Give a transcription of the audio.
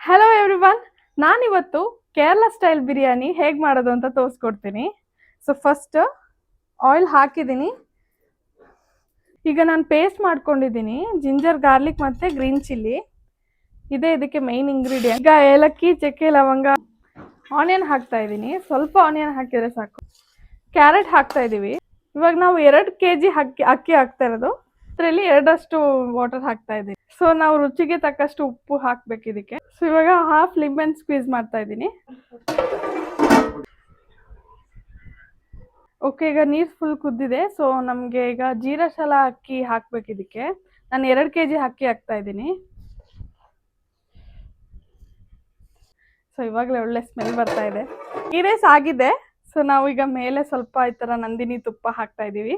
Hello everyone, ನಾನಿವತ್ತು Kerala style biryani ಹೇಗೆ ಮಾಡೋದು ಅಂತ ತೋರಿಸ್ಕೊಡ್ತೀನಿ. ಸೊ ಫಸ್ಟ್ ಆಯಿಲ್ ಹಾಕಿದ್ದೀನಿ. ಈಗ ನಾನು ಪೇಸ್ಟ್ ಮಾಡ್ಕೊಂಡಿದ್ದೀನಿ ಜಿಂಜರ್ ಗಾರ್ಲಿಕ್ ಮತ್ತು ಗ್ರೀನ್ ಚಿಲ್ಲಿ. ಇದೇ ಇದಕ್ಕೆ ಮೇಯ್ನ್ ಇಂಗ್ರೀಡಿಯೆಂಟ್. ಈಗ ಏಲಕ್ಕಿ, ಚಕ್ಕೆ, ಲವಂಗ, ಆನಿಯನ್ ಹಾಕ್ತಾ ಇದ್ದೀನಿ. ಸ್ವಲ್ಪ ಆನಿಯನ್ ಹಾಕಿದರೆ ಸಾಕು. ಕ್ಯಾರೆಟ್ ಹಾಕ್ತಾ ಇದ್ದೀವಿ. ಇವಾಗ ನಾವು 2 kg ಅಕ್ಕಿ ಹಾಕ್ತಾ ಇರೋದು. ಅದರಲ್ಲಿ 2 ವಾಟರ್ ಹಾಕ್ತಾ ಇದ್ದೀನಿ. ಸೊ ನಾವು ರುಚಿಗೆ ತಕ್ಕಷ್ಟು ಉಪ್ಪು ಹಾಕ್ಬೇಕು ಇದಕ್ಕೆ. ಸೊ ಇವಾಗ ಹಾಫ್ ಲಿಂಬೆನ್ ಸ್ಕ್ವೀಸ್ ಮಾಡ್ತಾ ಇದ್ದೀನಿ. ಓಕೆ, ಈಗ ನೀರು ಫುಲ್ ಕುದ್ದಿದೆ. ಸೊ ನಮಗೆ ಈಗ ಜೀರಶಲ ಅಕ್ಕಿ ಹಾಕ್ಬೇಕು ಇದಕ್ಕೆ. ನಾನು 2 kg ಅಕ್ಕಿ ಹಾಕ್ತಾ ಇದ್ದೀನಿ. ಸೊ ಇವಾಗಲೇ ಒಳ್ಳೆ ಸ್ಮೆಲ್ ಬರ್ತಾ ಇದೆ. ಈ ರೈಸ್ ಆಗಿದೆ. ಸೊ ನಾವು ಈಗ ಮೇಲೆ ಸ್ವಲ್ಪ ಈ ಥರ ನಂದಿನಿ ತುಪ್ಪ ಹಾಕ್ತಾ ಇದ್ದೀವಿ.